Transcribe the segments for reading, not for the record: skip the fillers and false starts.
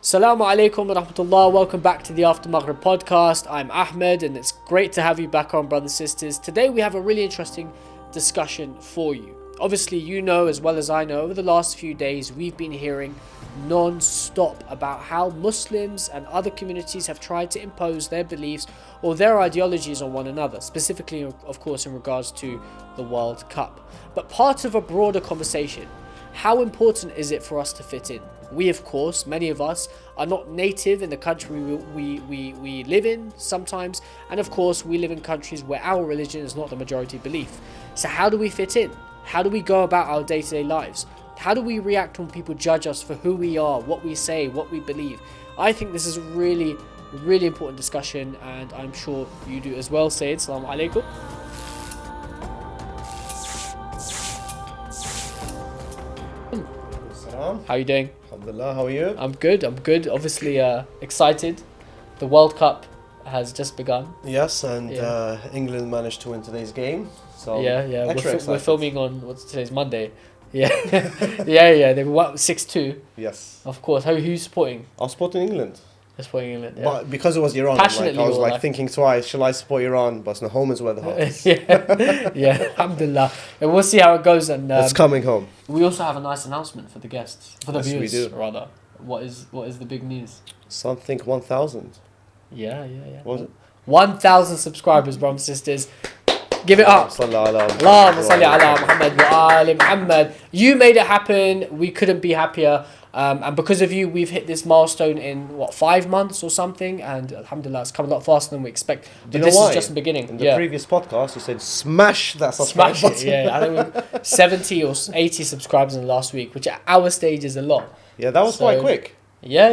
Assalamu alaikum wa rahmatullah. Welcome back to the After Maghrib Podcast. I'm Ahmed and it's great to have you back on, brothers and sisters. Today we have a really interesting discussion for you. Obviously, you know as well as I know, over the last few days we've been hearing non-stop about how Muslims and other communities have tried to impose their beliefs or their ideologies on one another, specifically, of course, in regards to the World Cup. But part of a broader conversation, how important is it for us to fit in? We, of course, many of us are not native in the country we live in sometimes, and of course we live in countries where our religion is not the majority belief. So how do we fit in? How do we go about our day-to-day lives? How do we react when people judge us for who we are, what we say, what we believe? I think this is a really important discussion, and I'm sure you do as well. Sayed, Assalamu alaikum. How are you doing? Alhamdulillah, how are you? I'm good. Obviously excited. The World Cup has just begun. Yes, and England managed to win today's game. So yeah. We're filming on today's Monday. Yeah, yeah. They won 6-2. Yes. Of course. Who are you supporting? I was supporting England. You're supporting England. Yeah. But because it was Iran, Passionately, I was thinking twice. Shall I support Iran? But no, home is where the heart is. yeah. Alhamdulillah. And we'll see how it goes. And it's coming home. We also have a nice announcement for the guests, for the Yes, viewers, we do. rather. What is the big news? Something 1,000. Yeah. What was it? 1,000 subscribers, brothers and sisters. Give it up. Allahumma salli ala Muhammad wa ali Muhammad. You made it happen. We couldn't be happier. And because of you, we've hit this milestone in 5 months or something. And alhamdulillah, it's come a lot faster than we expect. But this is just the beginning. In the previous podcast, you said smash that subscribe button. Yeah, I think we 70 or 80 subscribers in the last week, which at our stage is a lot. Yeah, that was quite quick. Yeah.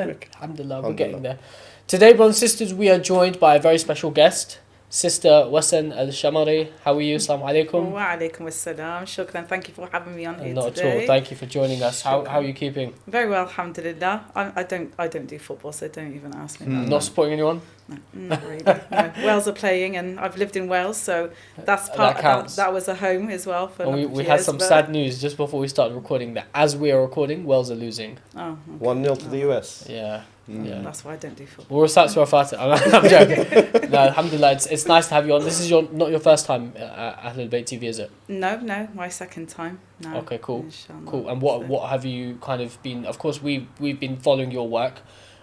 Quick. Alhamdulillah, we're getting there. Today, brothers and sisters, we are joined by a very special guest. Sister Wessen Al Shamary, how are you? Assalamu alaikum. Wa alaikum assalam. Shukran. Thank you for having me on here Not today. at all. Thank you for joining us. How are you keeping? Very well, alhamdulillah. I don't do football, so don't even ask me. Not supporting anyone? No, not really. No. Wales are playing, and I've lived in Wales, so that's part. That was a home as well for. And we had some sad news just before we started recording that as we are recording, Wales are losing. Oh. Okay. 1-0 to the US. Yeah. That's why I don't do football. We'll start to I'm joking. No, alhamdulillah, it's nice to have you on. This is not your first time at Ahlul Bayt TV, is it? No, my second time. No. Okay, cool. Inshallah. Cool. And what have you kind of been? Of course, we've been following your work,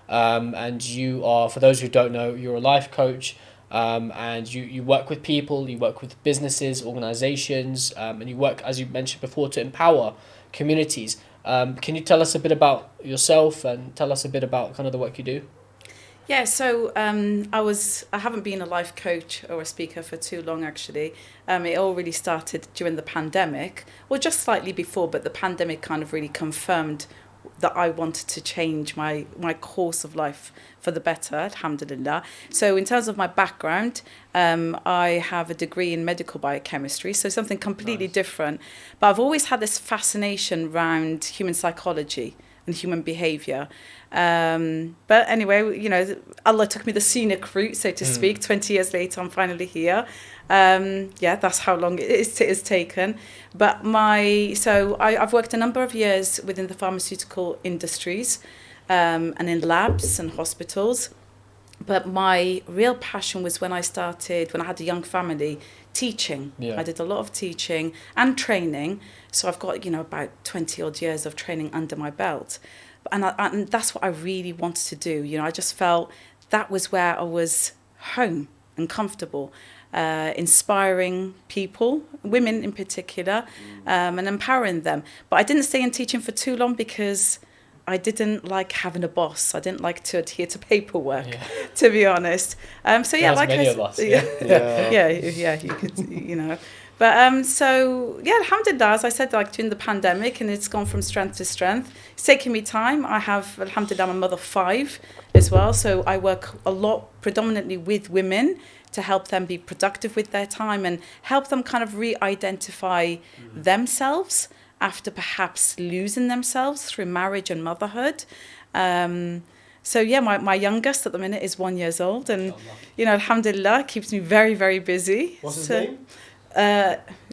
and you are, for those who don't know, you're a life coach, and you work with people, you work with businesses, organizations, and you work, as you mentioned before, to empower communities. Can you tell us a bit about yourself and tell us a bit about kind of the work you do? Yeah, so I haven't been a life coach or a speaker for too long, actually. It all really started during the pandemic, or just slightly before, but the pandemic kind of really confirmed that I wanted to change my course of life for the better, alhamdulillah. So in terms of my background, I have a degree in medical biochemistry, so something completely different. But I've always had this fascination around human psychology and human behaviour. But anyway, Allah took me the scenic route, so to speak. 20 years later, I'm finally here. That's how long it is taken. But I've worked a number of years within the pharmaceutical industries, and in labs and hospitals. But my real passion was when I had a young family, teaching. Yeah. I did a lot of teaching and training. So I've got, about 20 odd years of training under my belt. And that's what I really wanted to do. I just felt that was where I was home and comfortable, inspiring people, women in particular, and empowering them. But I didn't stay in teaching for too long because I didn't like having a boss. I didn't like to adhere to paperwork, to be honest. Of us. Yeah, you could, But alhamdulillah, as I said, during the pandemic, and it's gone from strength to strength. It's taken me time. I have, alhamdulillah, I'm a mother of 5 as well. So I work a lot predominantly with women to help them be productive with their time and help them kind of re-identify themselves after perhaps losing themselves through marriage and motherhood. My youngest at the minute is 1 year old, and alhamdulillah, keeps me very, very busy. What's his name?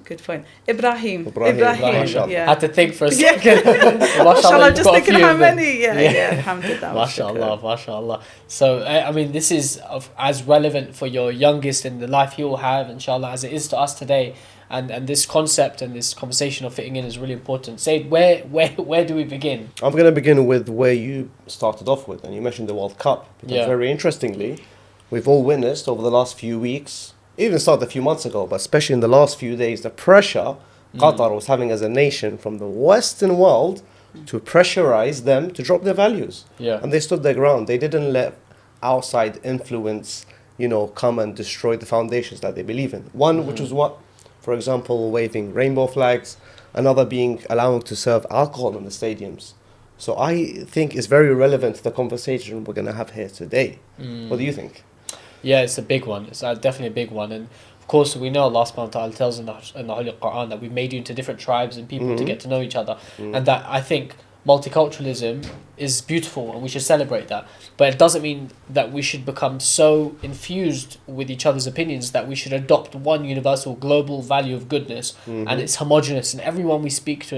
Good point. Ibrahim. Mashallah. Yeah. I had to think for a second. Mashallah, I'm just got a thinking few how of them. many. Yeah. Alhamdulillah. Mashallah, mashallah. So, I mean, this is as relevant for your youngest in the life he will have, inshallah, as it is to us today. And this concept and this conversation of fitting in is really important. Sayed, where do we begin? I'm going to begin with where you started off with, and you mentioned the World Cup. Because very interestingly, we've all witnessed over the last few weeks, even started a few months ago, but especially in the last few days, the pressure Qatar was having as a nation from the Western world to pressurize them to drop their values. Yeah. And they stood their ground. They didn't let outside influence, come and destroy the foundations that they believe in. One, which was what? For example, waving rainbow flags, another being allowing to serve alcohol in the stadiums. So I think it's very relevant to the conversation we're going to have here today. What do you think? Yeah, it's a big one. It's definitely a big one. And of course, we know Allah subhanahu wa ta'ala tells in the Holy Quran that we've made you into different tribes and people to get to know each other. And that I think multiculturalism is beautiful and we should celebrate that. But it doesn't mean that we should become so infused with each other's opinions that we should adopt one universal global value of goodness and it's homogenous and everyone we speak to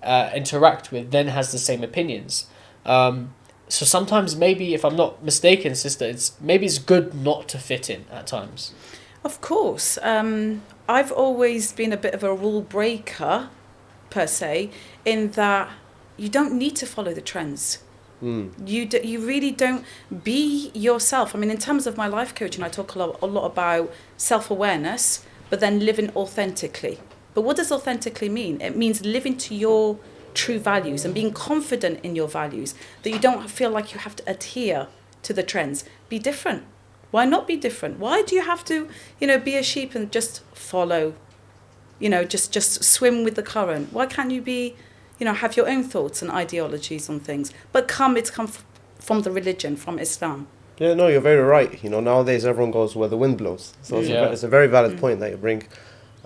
and interact with then has the same opinions. So sometimes maybe, if I'm not mistaken, sister, it's good not to fit in at times. Of course. I've always been a bit of a rule breaker, per se, in that you don't need to follow the trends. You really don't. Be yourself. I mean, in terms of my life coaching, I talk a lot about self-awareness, but then living authentically. But what does authentically mean? It means living to your true values and being confident in your values, that you don't feel like you have to adhere to the trends. Be different. Why not be different? Why do you have to, be a sheep and just follow, just swim with the current? Why can't you be, have your own thoughts and ideologies on things? But it's come from the religion, from Islam. Yeah, no, you're very right. Nowadays everyone goes where the wind blows. So it's a very valid point that you bring.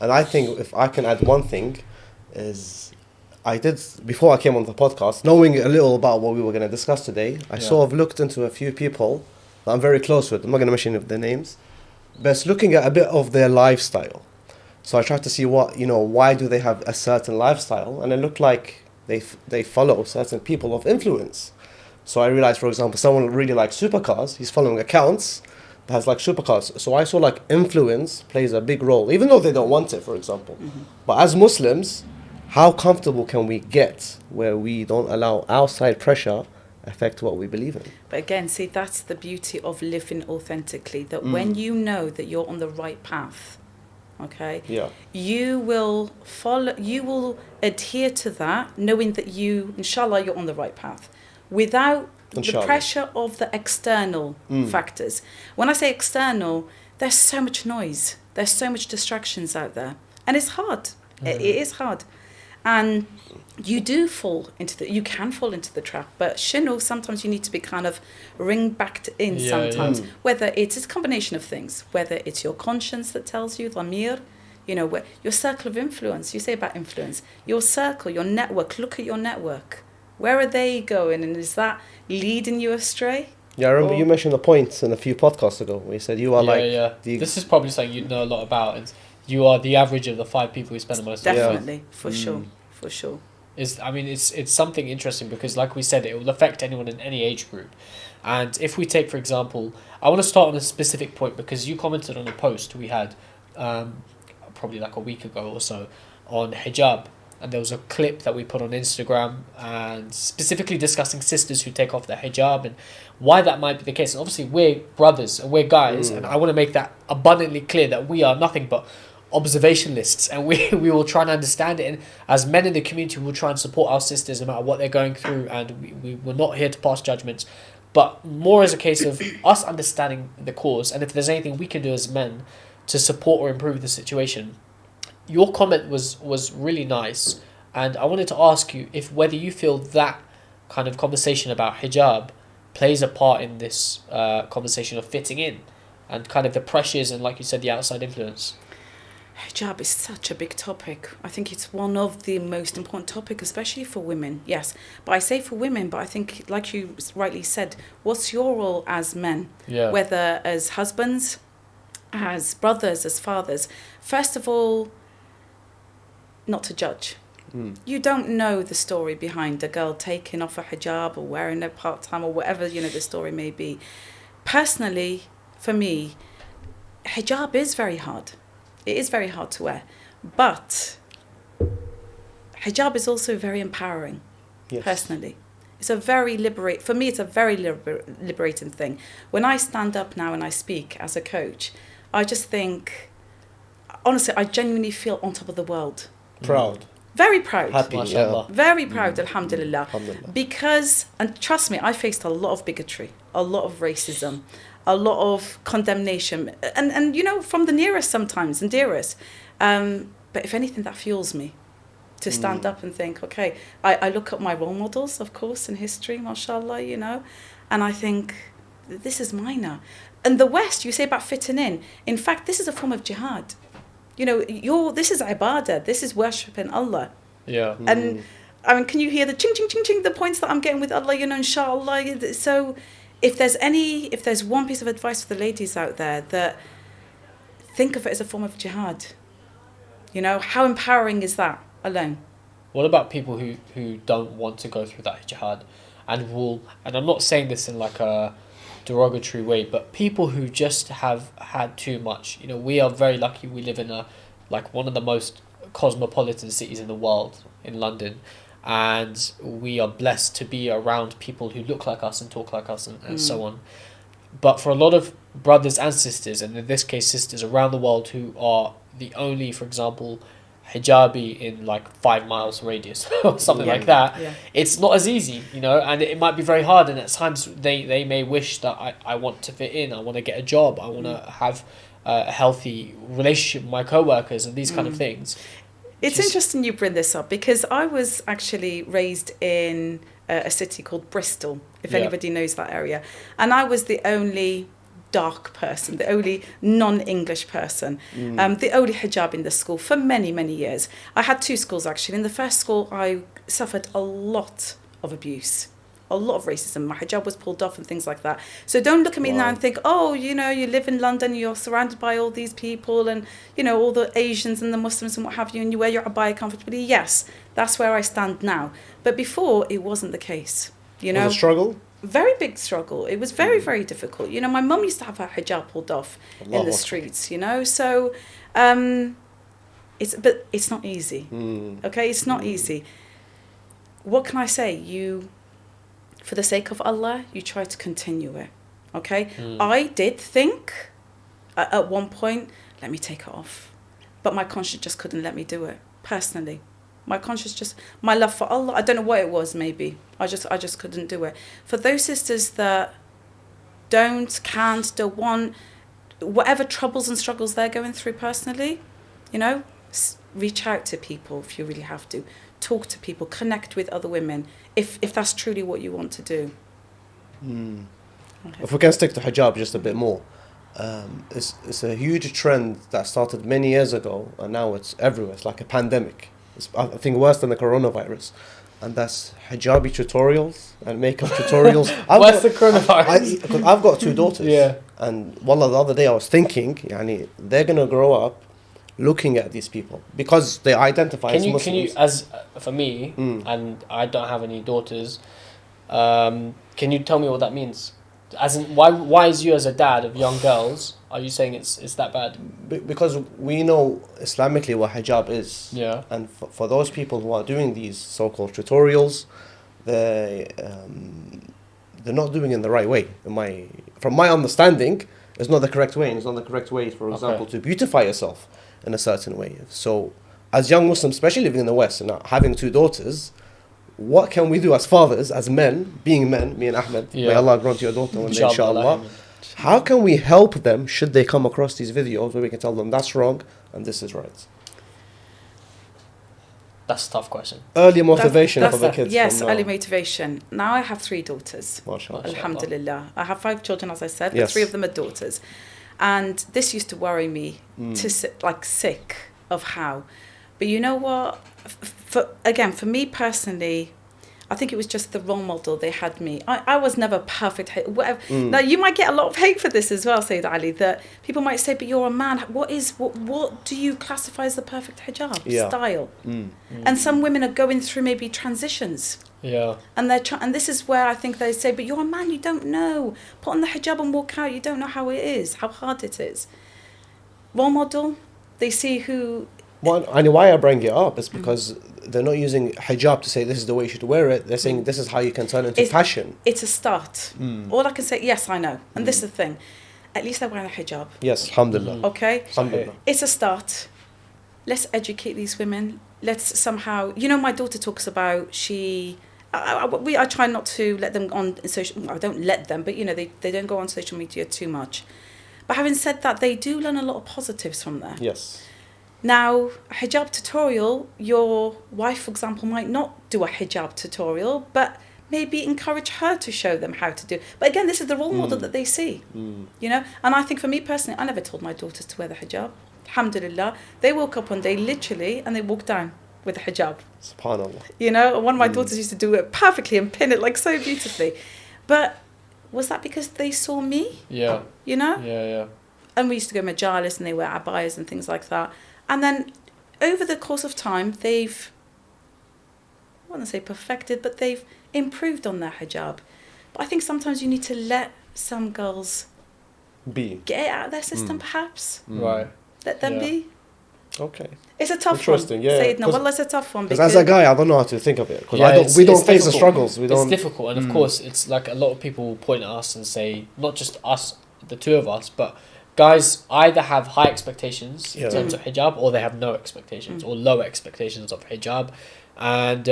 And I think if I can add one thing is, I did, before I came on the podcast, knowing a little about what we were going to discuss today, I sort of looked into a few people that I'm very close with. I'm not going to mention their names, but it's looking at a bit of their lifestyle. So I tried to see why do they have a certain lifestyle, and it looked like they follow certain people of influence. So I realized, for example, someone really likes supercars. He's following accounts that has like supercars. So I saw like influence plays a big role, even though they don't want it, for example. But as Muslims, how comfortable can we get where we don't allow outside pressure affect what we believe in? But again, see, that's the beauty of living authentically, that when you know that you're on the right path, okay, you will adhere to that, knowing that inshallah, you're on the right path, without the pressure of the external factors. When I say external, there's so much noise, there's so much distractions out there, and it's hard. It is hard. And you can fall into the trap, but sometimes you need to be kind of ring back in sometimes, whether it's a combination of things, whether it's your conscience that tells you, dhamir, where your circle of influence, you say about influence, your circle, your network, look at your network. Where are they going, and is that leading you astray? Yeah, I remember you mentioned a point in a few podcasts ago where you said you are this is probably something you know a lot about, and you are the average of the 5 people who spend the most time. Definitely, for sure. It's something interesting because, like we said, it will affect anyone in any age group. And if we take, for example, I want to start on a specific point because you commented on a post we had probably like a week ago or so on hijab, and there was a clip that we put on Instagram and specifically discussing sisters who take off their hijab and why that might be the case. And obviously we're brothers and we're guys, and I want to make that abundantly clear that we are nothing but observationalists, and we will try and understand it, and as men in the community we will try and support our sisters no matter what they're going through, and we're not here to pass judgments, but more as a case of us understanding the cause, and if there's anything we can do as men to support or improve the situation. Your comment was really nice, and I wanted to ask you whether you feel that kind of conversation about hijab plays a part in this conversation of fitting in and kind of the pressures and, like you said, the outside influence. Hijab is such a big topic. I think it's one of the most important topics, especially for women. Yes, but I say for women, but I think, like you rightly said, what's your role as men? Yeah. Whether as husbands, as brothers, as fathers. First of all, not to judge. You don't know the story behind a girl taking off a hijab or wearing it part-time or whatever, the story may be. Personally, for me, hijab is very hard. It is very hard to wear. But hijab is also very empowering, personally. It's a very for me, it's a very liberating thing. When I stand up now and I speak as a coach, I just think, honestly, I genuinely feel on top of the world. Proud. Very proud. Happy, yeah. Very proud, alhamdulillah. Because, and trust me, I faced a lot of bigotry, a lot of racism, a lot of condemnation, and from the nearest sometimes and dearest. But if anything, that fuels me to stand up and think, okay, I look at my role models, of course, in history, mashallah, and I think, this is mine now. And the West, you say about fitting in. In fact, this is a form of jihad. This is ibadah, this is worshipping Allah. Yeah. And can you hear the ching, ching, ching, ching, the points that I'm getting with Allah, inshallah. So if there's one piece of advice for the ladies out there, that think of it as a form of jihad. How empowering is that alone? What about people who don't want to go through that jihad and I'm not saying this in like a derogatory way, but people who just have had too much. We are very lucky. We live in one of the most cosmopolitan cities in the world, in London, and we are blessed to be around people who look like us and talk like us and so on. But for a lot of brothers and sisters, and in this case sisters around the world, who are the only, for example, hijabi in 5 miles radius or something like that, it's not as easy, and it might be very hard, and at times they may wish that I want to fit in, I want to get a job, I want to have a healthy relationship with my co-workers and these kind of things. It's interesting you bring this up, because I was actually raised in a city called Bristol, if anybody knows that area, and I was the only dark person, the only non-English person, the only hijab in the school for many, many years. I had 2 schools actually. In the first school, I suffered a lot of abuse, a lot of racism. My hijab was pulled off and things like that. So don't look at me now and think, oh, you live in London, you're surrounded by all these people and, all the Asians and the Muslims and what have you, and you wear your abaya comfortably. Yes, that's where I stand now. But before, it wasn't the case. Was it a struggle? Very big struggle. It was very, very difficult. My mum used to have her hijab pulled off in the streets, So, it's not easy. Okay, it's not easy. What can I say? For the sake of Allah, you try to continue it. Okay? I did think at one point, let me take it off. But my conscience just couldn't let me do it, personally. My conscience my love for Allah, I don't know what it was, maybe. I just couldn't do it. For those sisters that don't want, whatever troubles and struggles they're going through personally, reach out to people if you really have to. Talk to people, connect with other women, if that's truly what you want to do. If we can stick to hijab just a bit more, it's a huge trend that started many years ago, and now it's everywhere. It's like a pandemic. It's, I think, worse than the coronavirus, and that's hijabi tutorials and makeup tutorials. Where's the coronavirus? I've got 2 daughters, and wallah, the other day I was thinking, they're gonna grow up looking at these people because they identify as Muslims. Can you, as for me, and I don't have any daughters, can you tell me what that means? As in, why is you as a dad of young girls, are you saying it's that bad? Because we know Islamically what hijab is. Yeah. And for those people who are doing these so-called tutorials, they're not doing it in the right way. From my understanding, it's not the correct way. And it's not the correct way, for example, to beautify yourself in a certain way. So as young Muslims, especially living in the West and having 2 daughters, what can we do as fathers, as men, being men, me and Ahmed, may Allah grant you a daughter one day, inshallah. How can we help them should they come across these videos where we can tell them that's wrong and this is right? That's a tough question. Early motivation for the kids. Yes, early motivation. Now I have 3 daughters. MashaAllah. Alhamdulillah. I have 5 children, as I said, but 3 of them are daughters. And this used to worry me sick of how. But you know what? For me personally, I think it was just the role model they had me. I was never perfect. Whatever. Now, you might get a lot of hate for this as well, Sayed Ali, that people might say, but you're a man. What do you classify as the perfect hijab style? And some women are going through maybe transitions. Yeah. And and this is where I think they say, but you're a man, you don't know. Put on the hijab and walk out. You don't know how it is, how hard it is. Role model, they see who... Well, and why I bring it up is because they're not using hijab to say this is the way you should wear it. They're saying this is how you can turn into fashion. It's a start. All I can say, yes, I know. And this is the thing. At least they're wearing a hijab. Yes, alhamdulillah. Okay? Alhamdulillah. It's a start. Let's educate these women. Let's somehow... You know, my daughter talks about I try not to let them on social... I don't let them, but, you know, they don't go on social media too much. But having said that, they do learn a lot of positives from there. Yes. Now, a hijab tutorial, your wife, for example, might not do a hijab tutorial, but maybe encourage her to show them how to do. But again, this is the role model that they see, you know. And I think for me personally, I never told my daughters to wear the hijab. Alhamdulillah. They woke up one day, literally, and they walked down with a hijab. SubhanAllah. You know, one of my daughters used to do it perfectly and pin it like so beautifully. But was that because they saw me? Yeah. You know? Yeah. And we used to go majalis and they wear abayas and things like that. And then over the course of time, they've, I wouldn't say perfected, but they've improved on their hijab. But I think sometimes you need to let some girls get it out of their system, perhaps. Right. Let them be. Okay. It's a tough Interesting, one. yeah. Say it, no, well, it's a tough one. Because as a guy, I don't know how to think of it. Because we don't face the struggles. It's difficult. And of course, it's like a lot of people point at us and say, not just us, the two of us, but guys either have high expectations in terms of hijab, or they have no expectations or low expectations of hijab. And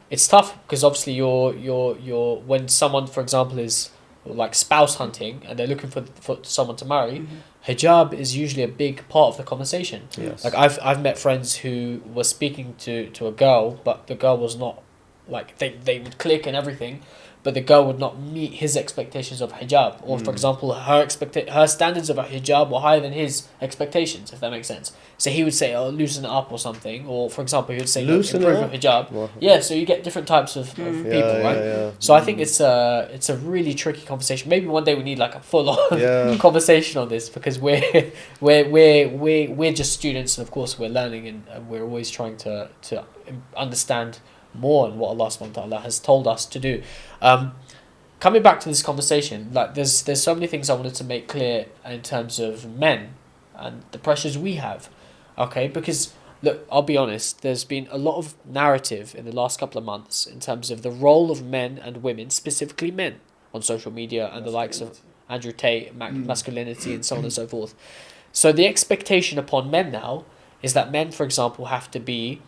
it's tough because obviously you're when someone, for example, is like spouse hunting and they're looking for someone to marry, hijab is usually a big part of the conversation. Yes. Like I've met friends who were speaking to a girl, but the girl was not, like they would click and everything, but the girl would not meet his expectations of hijab, or for example her standards of a hijab were higher than his expectations, if that makes sense. So he would say, oh, loosen it up or something, or for example he would say, loosen improve your hijab. Well, so you get different types of people, right? Yeah. So I think it's a really tricky conversation. Maybe one day we need like a full on conversation on this, because we're just students, and of course we're learning, and we're always trying to understand more on what Allah subhanahu wa ta'ala has told us to do. Coming back to this conversation, like there's so many things I wanted to make clear in terms of men and the pressures we have. Okay, because look, I'll be honest, there's been a lot of narrative in the last couple of months in terms of the role of men and women, specifically men, on social media and the likes of Andrew Tate, masculinity and so on and so forth. So the expectation upon men now is that men, for example, have to be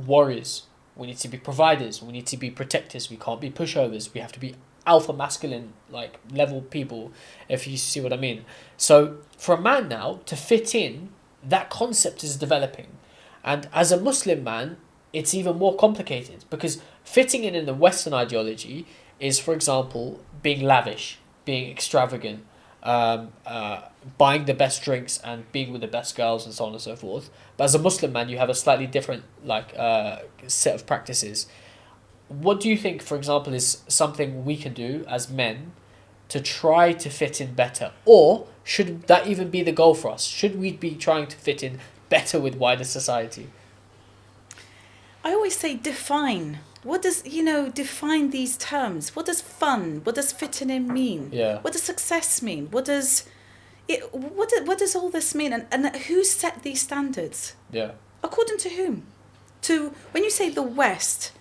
warriors. We need to be providers. We need to be protectors. We can't be pushovers. We have to be alpha masculine, like level people, if you see what I mean. So for a man now to fit in, that concept is developing. And as a Muslim man, it's even more complicated, because fitting in the Western ideology is, for example, being lavish, being extravagant, buying the best drinks and being with the best girls and so on and so forth. But as a Muslim man, you have a slightly different set of practices. What do you think, for example, is something we can do as men to try to fit in better? Or should that even be the goal for us? Should we be trying to fit in better with wider society? I always say define. What does, define these terms? What does fun, what does fitting in mean? Yeah. What does success mean? What does all this mean? And who set these standards? Yeah. According to whom? When you say the West,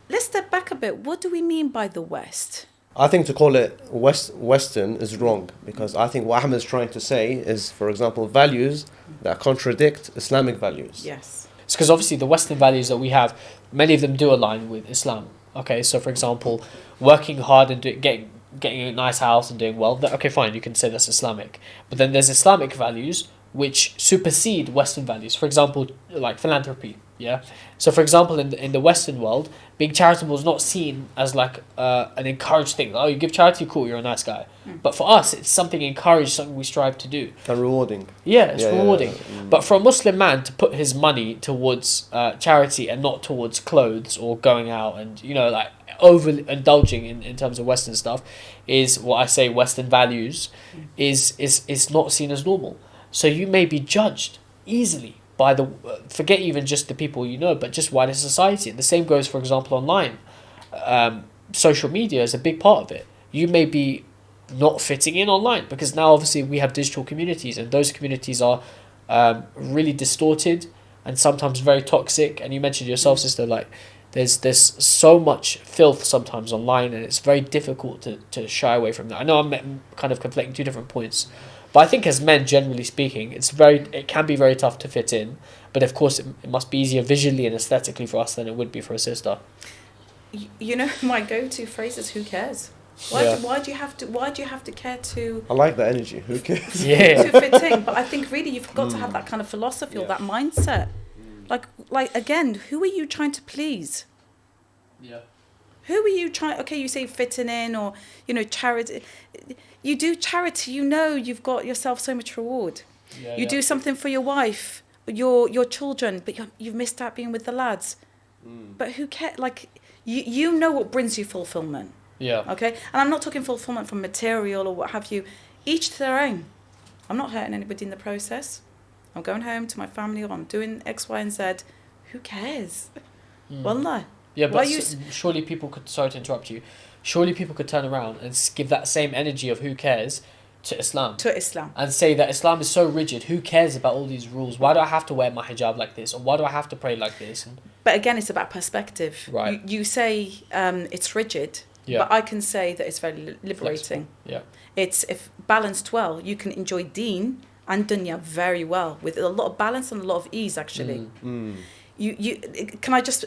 let's step back a bit. What do we mean by the West? I think to call it Western is wrong, because I think what Ahmed is trying to say is, for example, values that contradict Islamic values. Yes. It's because obviously the Western values that we have, many of them do align with Islam. Okay, so for example, working hard and getting a nice house and doing well, okay, fine, you can say that's Islamic. But then there's Islamic values which supersede Western values. For example, like philanthropy. Yeah. So, for example, in the Western world, being charitable is not seen as like an encouraged thing. Oh, you give charity, cool, you're a nice guy. But for us, it's something encouraged, something we strive to do. And rewarding. Yeah, it's rewarding. But for a Muslim man to put his money towards charity and not towards clothes or going out and, you know, like overindulging in terms of Western stuff is what I say Western values is not seen as normal. So you may be judged easily by forget even just the people you know, but just wider society. And the same goes, for example, online. Social media is a big part of it. You may be not fitting in online because now obviously we have digital communities, and those communities are really distorted and sometimes very toxic. And you mentioned yourself, sister, like there's so much filth sometimes online, and it's very difficult to shy away from that. I know I'm kind of conflating two different points. But I think as men, generally speaking, it can be very tough to fit in. But of course, it must be easier visually and aesthetically for us than it would be for a sister. You know, my go-to phrase is "Who cares?" Why do you have to care to? I like that energy. Who cares? Yeah. To fit in, but I think really you've got to have that kind of philosophy or that mindset. Like again, who are you trying to please? Yeah. Who are you trying? Okay, you say fitting in, or you know, charity. You do charity, you know, you've got yourself so much reward. You do something for your wife, your children, but you've missed out being with the lads. But who cares? Like you know what brings you fulfillment. Yeah. Okay, and I'm not talking fulfillment from material or what have you. Each to their own. I'm not hurting anybody in the process. I'm going home to my family, or I'm doing X, Y, and Z. Who cares? Wallah. Yeah, but surely people could. Sorry to interrupt you. Surely people could turn around and give that same energy of who cares to Islam. And say that Islam is so rigid. Who cares about all these rules? Why do I have to wear my hijab like this? Or why do I have to pray like this? But again, it's about perspective. Right. You say it's rigid, but I can say that it's very liberating. Flexible. Yeah. It's if balanced well, you can enjoy deen and dunya very well with a lot of balance and a lot of ease, actually. You can I just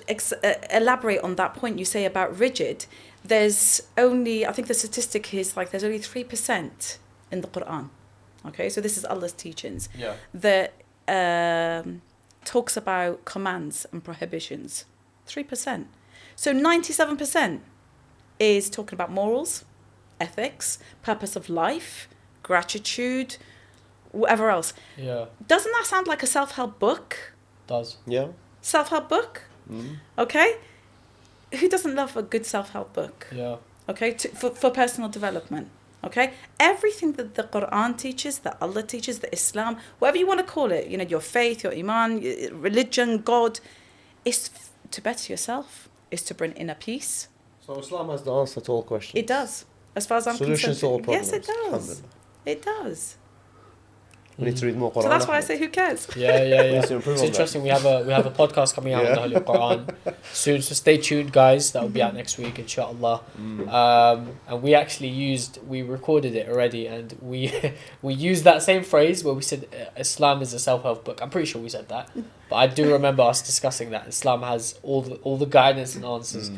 elaborate on that point you say about rigid? There's only, I think the statistic is like there's only 3% in the Quran. Okay, so this is Allah's teachings. Yeah. That talks about commands and prohibitions. 3%. So 97% is talking about morals, ethics, purpose of life, gratitude, whatever else. Yeah. Doesn't that sound like a self-help book? Does. Yeah. Self-help book? Okay. Who doesn't love a good self-help book? Yeah. Okay, for personal development. Okay, everything that the Quran teaches, that Allah teaches, that Islam, whatever you want to call it, you know, your faith, your iman, religion, God, is to better yourself, is to bring inner peace. So Islam has the answer to all questions. It does, as far as I'm Solutions to all concerned. problems. Yes, it does. It does. We need to read more Quran. So that's why I say, who cares? Yeah. It's interesting. We have a podcast coming out on the Holy Quran soon, so stay tuned, guys. That will be out next week, inshallah. And we recorded it already, and we used that same phrase where we said Islam is a self-help book. I'm pretty sure we said that, but I do remember us discussing that Islam has all the guidance and answers,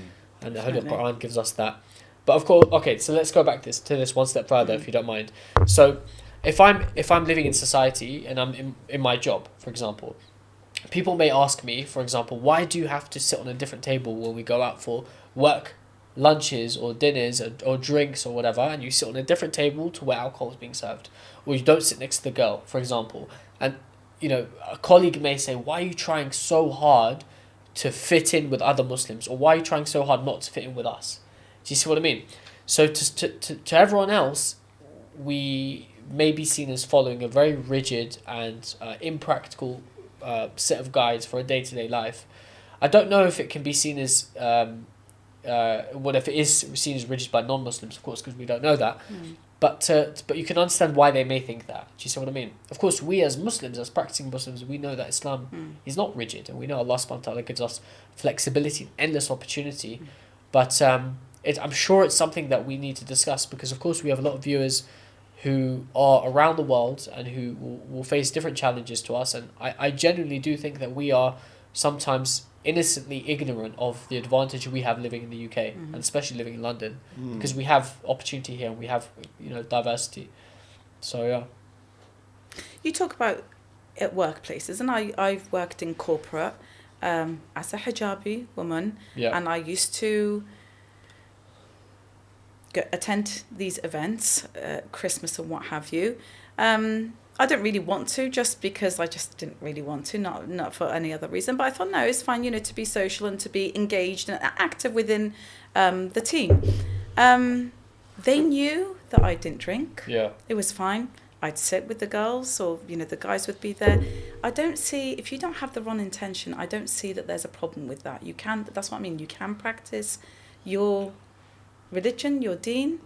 and the Holy Quran gives us that. But of course, okay. So let's go back to this one step further, if you don't mind. So. If I'm living in society and I'm in my job, for example, people may ask me, for example, why do you have to sit on a different table when we go out for work, lunches or dinners or drinks or whatever, and you sit on a different table to where alcohol is being served, or you don't sit next to the girl, for example, and you know a colleague may say, why are you trying so hard to fit in with other Muslims, or why are you trying so hard not to fit in with us? Do you see what I mean? So to everyone else, we may be seen as following a very rigid and impractical set of guides for a day-to-day life. I don't know if it can be seen as if it is seen as rigid by non-Muslims, of course, because we don't know that. But you can understand why they may think that. Do you see what I mean? Of course, we as Muslims, as practicing Muslims, we know that Islam is not rigid, and we know Allah subhanahu wa ta'ala gives us flexibility, endless opportunity. But I'm sure it's something that we need to discuss, because of course we have a lot of viewers who are around the world and who will face different challenges to us. And I genuinely do think that we are sometimes innocently ignorant of the advantage we have living in the UK, and especially living in London, because we have opportunity here and we have, diversity. So, yeah. You talk about at workplaces, and I've worked in corporate as a hijabi woman, and I used to attend these events, Christmas and what have you. I didn't really want to, just because I just didn't really want to, not for any other reason. But I thought, no, it's fine, to be social and to be engaged and active within the team. They knew that I didn't drink. Yeah. It was fine. I'd sit with the girls, or, the guys would be there. I don't see, if you don't have the wrong intention, I don't see that there's a problem with that. That's what I mean. You can practice your religion, your deen,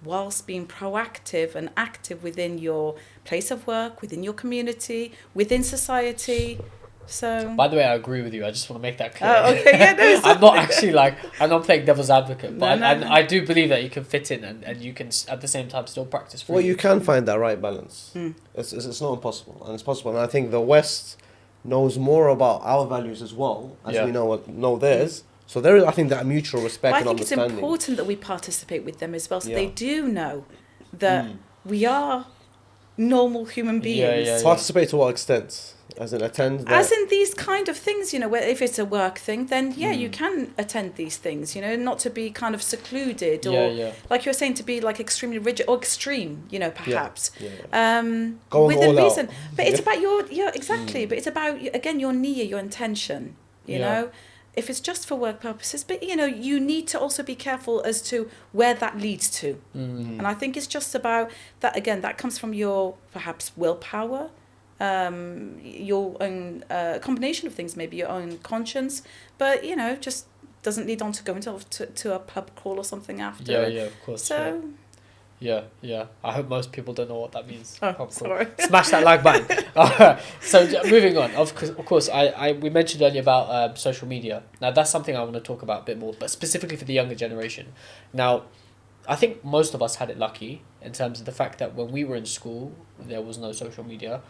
whilst being proactive and active within your place of work, within your community, within society. So, by the way, I agree with you. I just want to make that clear. Oh, okay, yeah, no, I'm not actually I'm not playing devil's advocate, but I do believe that you can fit in and you can at the same time still practice freedom. Well, you can find that right balance. It's not impossible, and it's possible. And I think the West knows more about our values as well as we know theirs. So there is, I think, that mutual respect and understanding. I think it's important that we participate with them as well, so they do know that we are normal human beings. Participate to what extent? As in attend? As in these kind of things, where if it's a work thing, then you can attend these things, not to be kind of secluded or, like you were saying, to be like extremely rigid or extreme, perhaps. Within reason. But it's about but it's about, again, your niyyah, your intention, you know. If it's just for work purposes, but you need to also be careful as to where that leads to. And I think it's just about that, again, that comes from your perhaps willpower, your own combination of things, maybe your own conscience, but just doesn't lead on to go to a pub crawl or something after. Of course. So Yeah. I hope most people don't know what that means. Oh, sorry. Smash that like button. So moving on. Of course, we mentioned earlier about social media. Now that's something I want to talk about a bit more, but specifically for the younger generation. Now, I think most of us had it lucky in terms of the fact that when we were in school, there was no social media.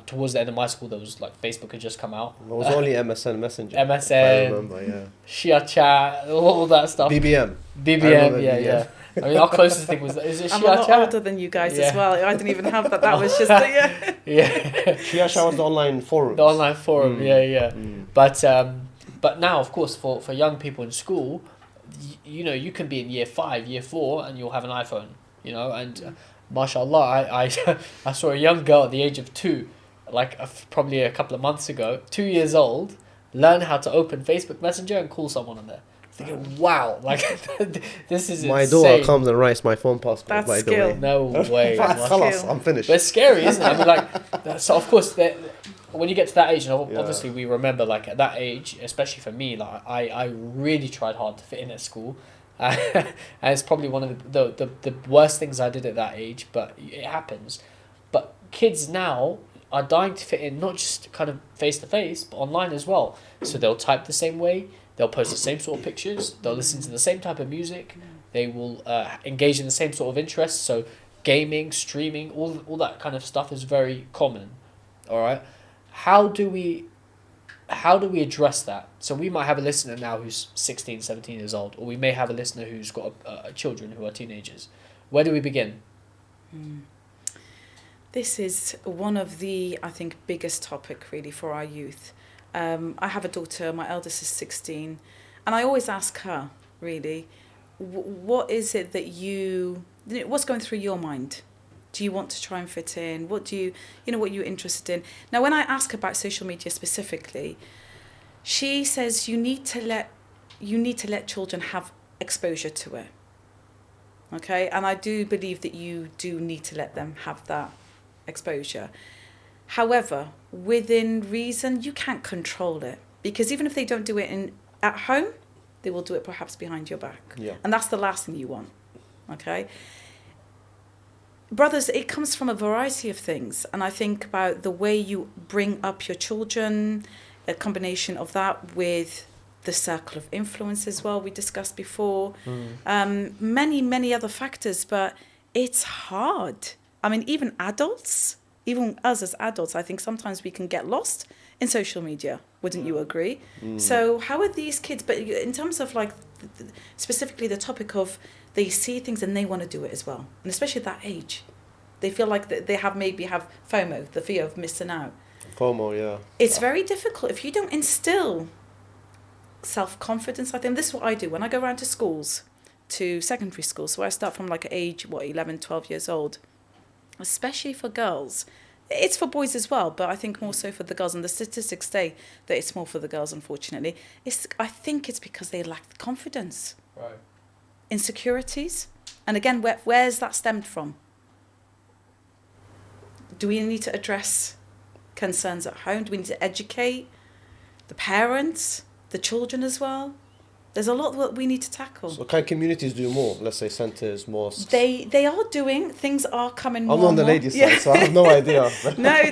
Towards the end of my school, there was Facebook had just come out. It was only MSN Messenger. MSN. I remember, Shia Chat, all that stuff. BBM. Yeah. I mean, our closest thing was, is it Shia Chat? I'm a lot older than you guys as well. I didn't even have that. That was just Shia Chat was the online forum. The online forum, But now, of course, for young people in school, you can be in year 5, year 4, and you'll have an iPhone, and mashallah, I saw a young girl at the age of 2, probably a couple of months ago, 2 years old, learn how to open Facebook Messenger and call someone on there. Thinking, wow, this is my insane. daughter comes and writes my phone password. That's by skill. the way. No way. I'm finished. But it's scary, isn't it? I mean, so of course, when you get to that age, and obviously we remember, at that age, especially for me, I really tried hard to fit in at school. And it's probably one of the worst things I did at that age, but it happens. But kids now are dying to fit in, not just kind of face to face, but online as well. So they'll type the same way, they'll post the same sort of pictures, they'll listen to the same type of music, they will engage in the same sort of interests. So gaming, streaming, all that kind of stuff is very common. All right, how do we address that? So we might have a listener now who's 16, 17 years old, or we may have a listener who's got children who are teenagers. Where do we begin? This is one of the, I think, biggest topic really for our youth. I have a daughter, my eldest is 16, and I always ask her, really, what is it that what's going through your mind? Do you want to try and fit in? What do what you're interested in? Now, when I ask about social media specifically, she says you need to let children have exposure to it. Okay, and I do believe that you do need to let them have that exposure. However, within reason, you can't control it, because even if they don't do it at home, they will do it perhaps behind your back. Yeah. And that's the last thing you want. Okay. Brothers, it comes from a variety of things. And I think about the way you bring up your children, a combination of that with the circle of influence as well, we discussed before. Many, many other factors, but it's hard. I mean, even us as adults, I think sometimes we can get lost in social media. Wouldn't you agree? So how are these kids, but in terms of specifically the topic of they see things and they want to do it as well. And especially at that age, they feel like they maybe have FOMO, the fear of missing out. FOMO, yeah. It's very difficult if you don't instill self-confidence. I think this is what I do when I go around to schools, to secondary schools. So I start from like age 11, 12 years old, especially for girls. It's for boys as well, but I think more so for the girls, and the statistics say that it's more for the girls, unfortunately. I think it's because they lack confidence, right, insecurities. And again, where's that stemmed from? Do we need to address concerns at home? Do we need to educate the parents, the children as well? There's a lot that we need to tackle. So can communities do more? Let's say centres, mosques. They are doing, things are coming more. I'm on the ladies' side, so I have no idea. No,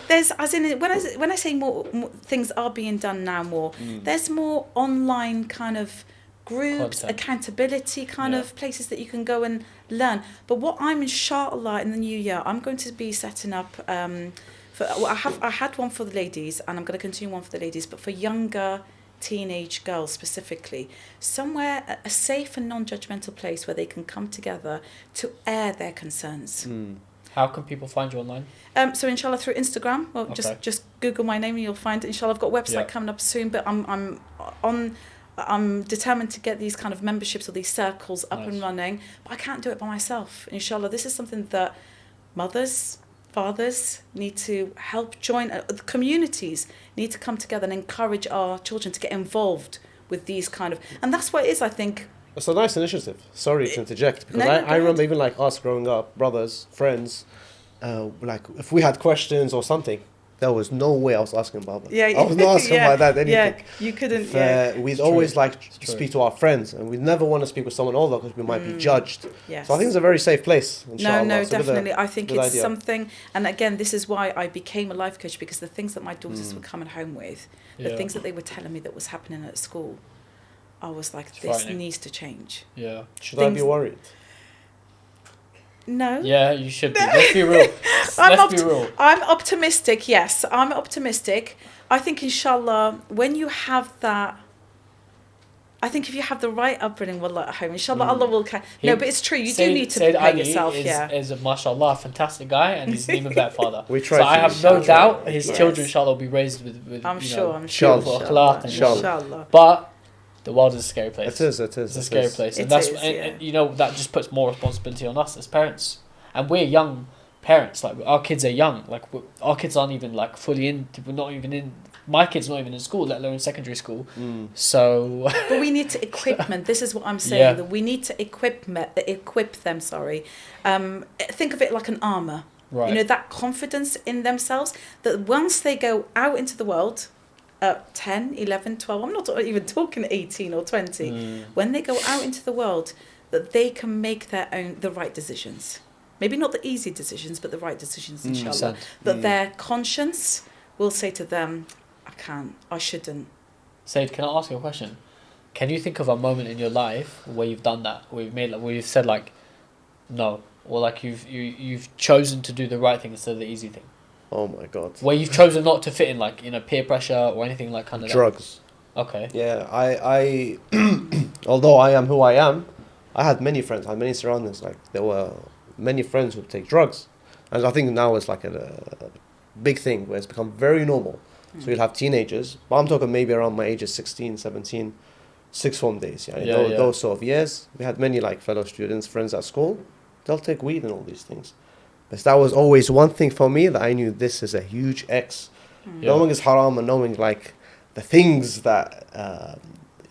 there's, as in, when I say more things are being done now more, there's more online kind of groups, accountability kind of places that you can go and learn. But what I'm, inshallah, in the new year, I'm going to be setting up, I had one for the ladies, and I'm going to continue one for the ladies, but for younger teenage girls specifically, somewhere, a safe and non-judgmental place where they can come together to air their concerns. How can people find you online? So inshallah through Instagram, well, just Google my name and you'll find it. Inshallah, I've got a website coming up soon, but I'm determined to get these kind of memberships or these circles up and running, but I can't do it by myself. Inshallah, this is something that mothers, fathers need to help join. The communities need to come together and encourage our children to get involved with these kind of, and that's what it is, I think. It's a nice initiative. Sorry to interject, because I remember even like us growing up, brothers, friends, like if we had questions or something, there was no way I was asking Baba. I was not asking my dad anything. Yeah, you couldn't. We'd always like to speak to our friends, and we'd never want to speak with someone older because we might be judged. Yes. So I think it's a very safe place. No, definitely. I think it's something, and again, this is why I became a life coach, because the things that my daughters were coming home with, the things that they were telling me that was happening at school, I was like, this needs to change. Yeah. Should I be worried? No. Yeah, you should be. Let's be real. Let's be real. I'm optimistic, yes. I'm optimistic. I think, inshallah, when you have that, I think if you have the right upbringing, wallah, at home, inshallah, Allah will... No, but it's true. You do need to prepare yourself, is a, mashallah, a fantastic guy, and he's an even better father. We try so I have no doubt his children, inshallah, will be raised with I'm sure. Inshallah. But the world is a scary place. It is. It's a scary place. And that's and you know, that just puts more responsibility on us as parents. And we're young parents. Like, our kids are young. Like, our kids aren't even like fully in. We're not even in. My kid's not even in school, let alone secondary school. So. But we need to equipment. This is what I'm saying. That we need to equip them. Sorry. Think of it like an armor. Right. You know, that confidence in themselves. That once they go out into the world. 10, 11, 12, I'm not even talking 18 or 20. When they go out into the world, that they can make the right decisions. Maybe not the easy decisions, but the right decisions, inshallah. That their conscience will say to them, I shouldn't. Sayed, can I ask you a question? Can you think of a moment in your life where you've done that, where you've said like, no, or like you've chosen to do the right thing instead of the easy thing? Oh my God. Where you've chosen not to fit in, like, you know, peer pressure or anything like kind of drugs. That. Okay. Yeah, I although I am who I am, I had many friends, I had many surroundings. Like, there were many friends who would take drugs. And I think now it's like a big thing where it's become very normal. So you'll have teenagers, but I'm talking maybe around my ages 16, 17, sixth form days. Those sort of years. We had many like fellow students, friends at school. They'll take weed and all these things. But that was always one thing for me that I knew this is a huge X. Knowing it's haram and knowing like the things that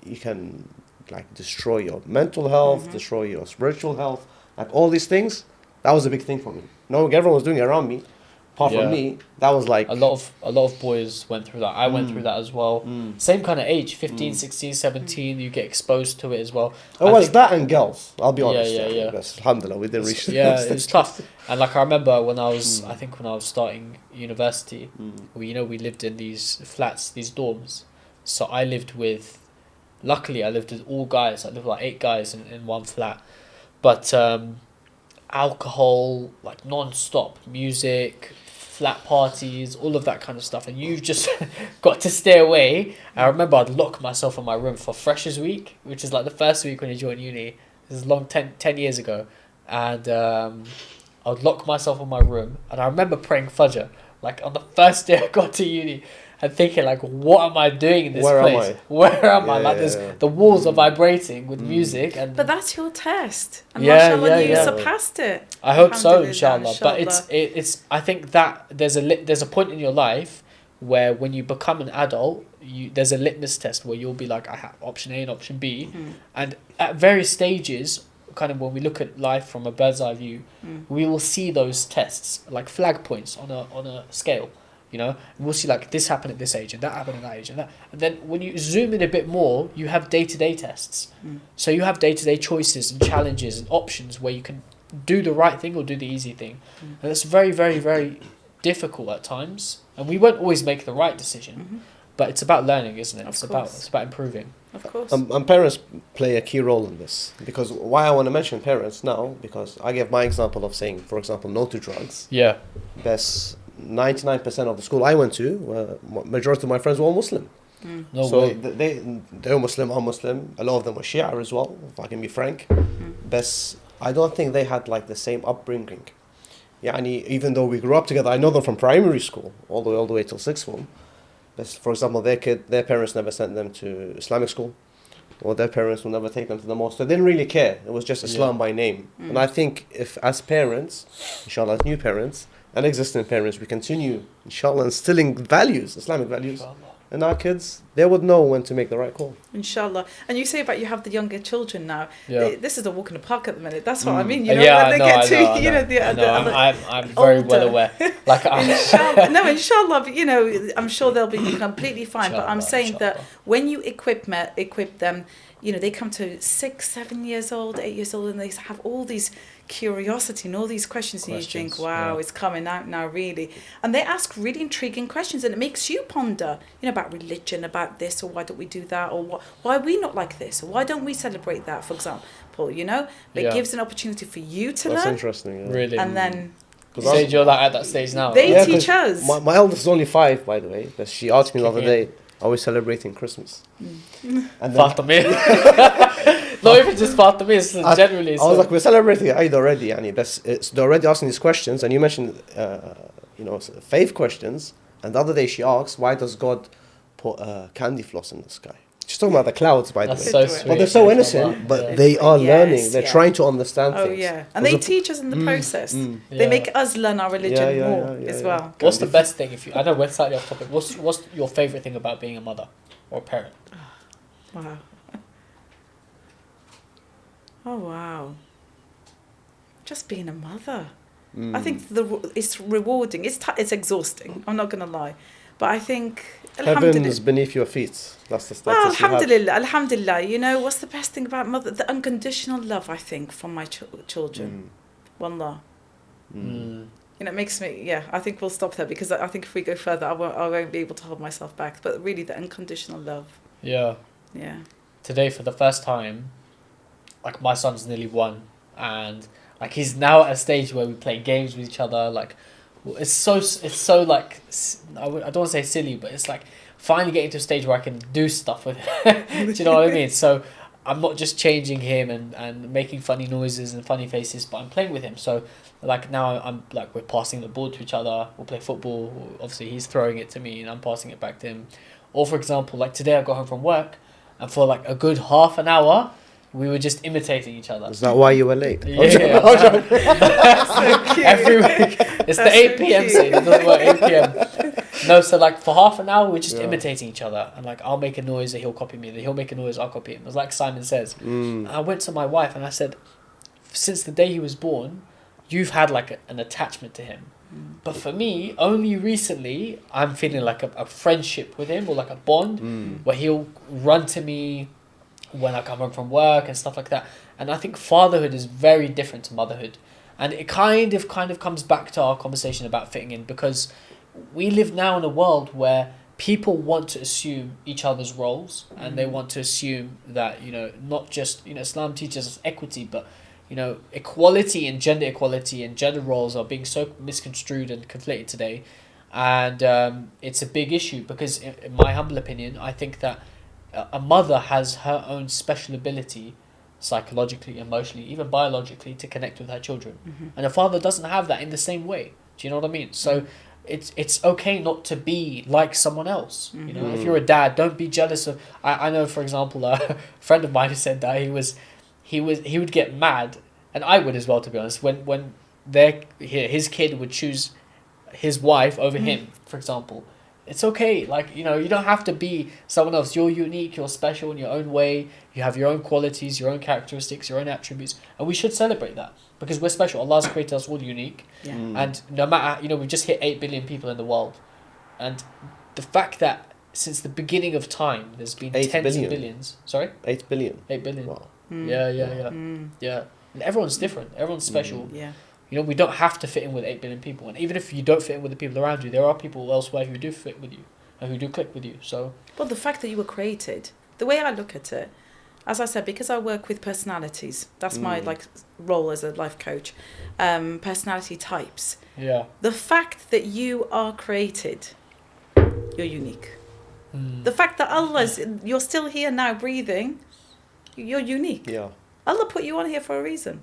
you can like destroy your mental health, destroy your spiritual health, like all these things, that was a big thing for me. Knowing everyone was doing it around me, apart from me, that was like... A lot of boys went through that. I went through that as well. Same kind of age, 15, 16, 17, you get exposed to it as well. It was that and girls, I'll be honest. Yeah. Alhamdulillah, we didn't reach... Yeah, it was tough. And like I remember when I was, I think when I was starting university, we lived in these flats, these dorms. So I lived with, luckily I lived with all guys. I lived with like 8 guys in one flat. But alcohol, like non-stop, music, flat parties, all of that kind of stuff, and you've just got to stay away. I remember I'd lock myself in my room for Freshers Week, which is like the first week when you join uni. This is long 10 years ago, and I would lock myself in my room, and I remember praying Fajr like on the first day I got to uni, and thinking like, what am I doing in this Where place? am I? Where am I? Yeah, Like, the walls are vibrating with music, and But that's your test, and Yeah, mashallah, you yeah. surpassed it. I hope so, Alhamdulillah, inshallah. But it's I think that there's a point in your life where when you become an adult, there's a litmus test where you'll be like, I have option A and option B, and at various stages, kind of when we look at life from a bird's eye view, we will see those tests like flag points on a scale. You know, and we'll see like this happened at this age and that happened at that age and that. And then when you zoom in a bit more, you have day-to-day tests. So you have day-to-day choices and challenges and options where you can do the right thing or do the easy thing. And it's very, very, very difficult at times. And we won't always make the right decision, but it's about learning, isn't it? It's about improving. Of course. And parents play a key role in this, because why I want to mention parents now, because I gave my example of saying, for example, no to drugs. Yeah. There's 99% of the school I went to, majority of my friends were all Muslim. No So way. they're Muslim, I'm Muslim. A lot of them were Shia as well, if I can be frank. But I don't think they had like the same upbringing. Even though we grew up together, I know them from primary school all the way till sixth form. But for example, their parents never sent them to Islamic school, or their parents will never take them to the mosque. They didn't really care. It was just Islam by name. And I think if as parents, inshallah, as new parents and existing parents, we continue, inshallah, instilling values, Islamic values, in our kids, they would know when to make the right call. Inshallah. And you say about you have the younger children now. Yeah. This is a walk in the park at the minute. That's what I mean. You know, Yeah, when they get to, you know, the other I'm very well older. aware. Like, Inshallah. No, inshallah, but, you know, I'm sure they'll be completely fine. But I'm Inshallah, saying that inshallah. when you equip them, you know, they come to 6, 7 years old, 8 years old, and they have all these curiosity and all these questions, and you think, wow, it's coming out now, really. And they ask really intriguing questions, and it makes you ponder, you know, about religion, about this, or why don't we do that, or why are we not like this, or why don't we celebrate that, for example, you know? But it gives an opportunity for you to That's learn. interesting. Yeah. really. And then Stage, you're like at that stage now. they right? teach us. My eldest is only 5, by the way. But she asked me the other day, are we celebrating Christmas? And then Not even just Fatima, it's generally. I was like, we're celebrating Eid already, but they're already asking these questions, and you mentioned, faith questions. And the other day she asked, why does God put candy floss in the sky? She's talking about the clouds, by the way. That's so sweet. But they're so innocent, but they are learning. They're trying to understand Oh things. yeah, and they teach us in the process. They make us learn our religion more as well. What's the best thing I know we're slightly off topic. What's your favourite thing about being a mother or a parent? Wow. Oh wow. Just being a mother. I think it's rewarding. It's exhausting. I'm not gonna lie, but I think Heaven is beneath your feet. That's the status well, you have. alhamdulillah. You know what's the best thing about mother? The unconditional love, I think, from my children. Wallah. You know, it makes me. Yeah, I think we'll stop there, because I think if we go further, I won't be able to hold myself back. But really, the unconditional love. Yeah. Yeah. Today, for the first time, like my son's nearly 1, and like he's now at a stage where we play games with each other. Like, it's so like, I don't want to say silly, but it's like finally getting to a stage where I can do stuff with him. Do you know what I mean? So I'm not just changing him and making funny noises and funny faces, but I'm playing with him. So like now I'm like, we're passing the ball to each other. We'll play football. Obviously he's throwing it to me and I'm passing it back to him. Or for example, like today I got home from work, and for like a good half an hour we were just imitating each other. Is that why you were late? Yeah. So cute. Every week. It's the 8 p.m. scene. It doesn't work 8 p.m. No, so like for half an hour we're just imitating each other, and like I'll make a noise and he'll copy me, then he'll make a noise, I'll copy him. It was like Simon Says. I went to my wife and I said, since the day he was born, you've had like an attachment to him. But for me, only recently I'm feeling like a friendship with him, or like a bond where he'll run to me when I come home from work and stuff like that. And I think fatherhood is very different to motherhood. And it kind of comes back to our conversation about fitting in, because we live now in a world where people want to assume each other's roles, and they want to assume that, you know, not just, you know, Islam teaches us equity, but, you know, equality and gender roles are being so misconstrued and conflated today. And it's a big issue, because in my humble opinion, I think that a mother has her own special ability, psychologically, emotionally, even biologically, to connect with her children. And a father doesn't have that in the same way. Do you know what I mean? So it's okay not to be like someone else. Mm-hmm. You know, if you're a dad, don't be jealous of. I know, for example, a friend of mine who said that he would get mad, and I would as well, to be honest, when his kid would choose his wife over him, for example. It's okay, like, you know, you don't have to be someone else. You're unique, you're special in your own way. You have your own qualities, your own characteristics, your own attributes, and we should celebrate that because we're special. Allah's created us all unique, and no matter, you know, we've just hit 8 billion people in the world, and the fact that since the beginning of time there's been tens of billions. Sorry, 8 billion. 8 billion. Wow. Yeah. And everyone's different. Everyone's special. Yeah. You know, we don't have to fit in with 8 billion people. And even if you don't fit in with the people around you, there are people elsewhere who do fit with you and who do click with you. So, well, the fact that you were created, the way I look at it, as I said, because I work with personalities, that's my role as a life coach, personality types. yeah. The fact that you are created, you're unique. The fact that you're still here now breathing, you're unique. Yeah. Allah put you on here for a reason.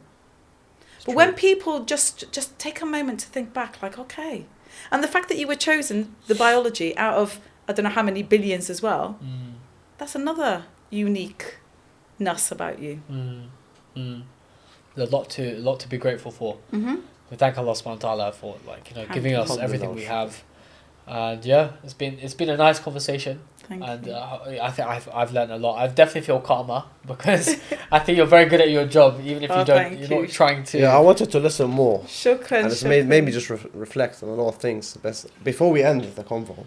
But when people just take a moment to think back, like, okay. And the fact that you were chosen, the biology, out of, I don't know how many billions as well, that's another uniqueness about you. There's a lot to be grateful for. We thank Allah subhanahu wa ta'ala for, like, you know, giving us everything we have. And yeah, it's been a nice conversation. Thank you. I think I've learned a lot. I definitely feel calmer because I think you're very good at your job, even if you're not trying to. Yeah, I wanted to listen more. Shukran. And it's made me just reflect on a lot of things. Before we end the convo,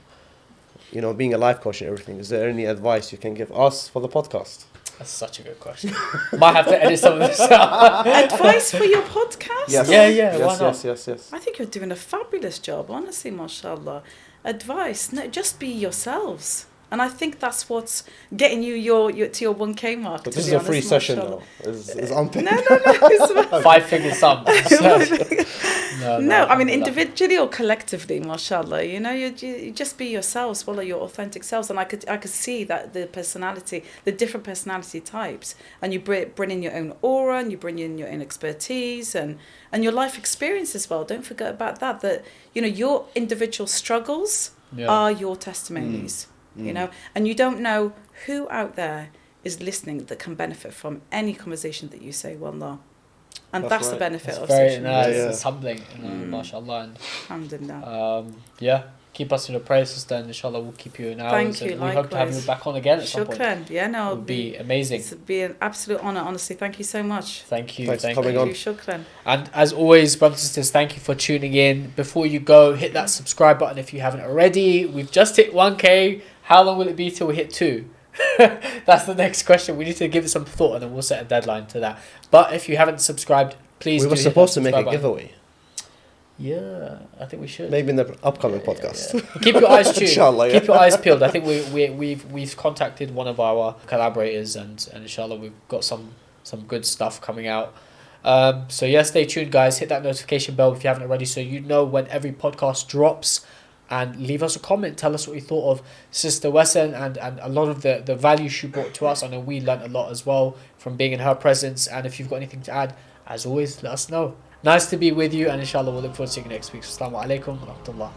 you know, being a life coach and everything, is there any advice you can give us for the podcast? That's such a good question. Might have to edit some of this out. Advice for your podcast? Yes. Yeah. Why not? Yes. I think you're doing a fabulous job, honestly, mashallah. Advice, no, just be yourselves. And I think that's what's getting you to your 1K mark. But this is a free session now. It's unpaid. No. 5-figure sum. No, I mean, individually or collectively, mashallah, you know, you just be yourselves, follow your authentic selves. And I could see that the different personality types, and you bring in your own aura, and you bring in your own expertise and your life experience as well. Don't forget about that, you know, your individual struggles are your testimonies. You know, and you don't know who out there is listening that can benefit from any conversation that you say, wallah. And that's the benefit of very social nice. media. It's humbling, you know, mashallah. Alhamdulillah. Yeah, keep us in your prayers, sister, and inshallah we'll keep you in ours. Thank you, and we hope to have you back on again at some point. Shukran. Yeah, no, it would be amazing. It would be an absolute honour, honestly. Thank you so much. Thank you. Thanks thank for coming on. Shukran. And as always, brothers and sisters, thank you for tuning in. Before you go, hit that subscribe button if you haven't already. We've just hit 1K. How long will it be till we hit 2? That's the next question. We need to give it some thought, and then we'll set a deadline to that. But if you haven't subscribed, please. We were supposed to make a giveaway. Yeah, I think we should. Maybe in the upcoming podcast. Yeah. Keep your eyes tuned. Inshallah, Keep your eyes peeled. I think we've contacted one of our collaborators, and inshallah we've got some good stuff coming out. So yeah, stay tuned, guys. Hit that notification bell if you haven't already, so you know when every podcast drops. And leave us a comment. Tell us what you thought of Sister Wessen and a lot of the value she brought to us. I know we learnt a lot as well from being in her presence. And if you've got anything to add, as always, let us know. Nice to be with you, and inshallah we'll look forward to seeing you next week. Assalamu alaikum wa rahmatullah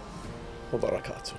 wa barakatuh.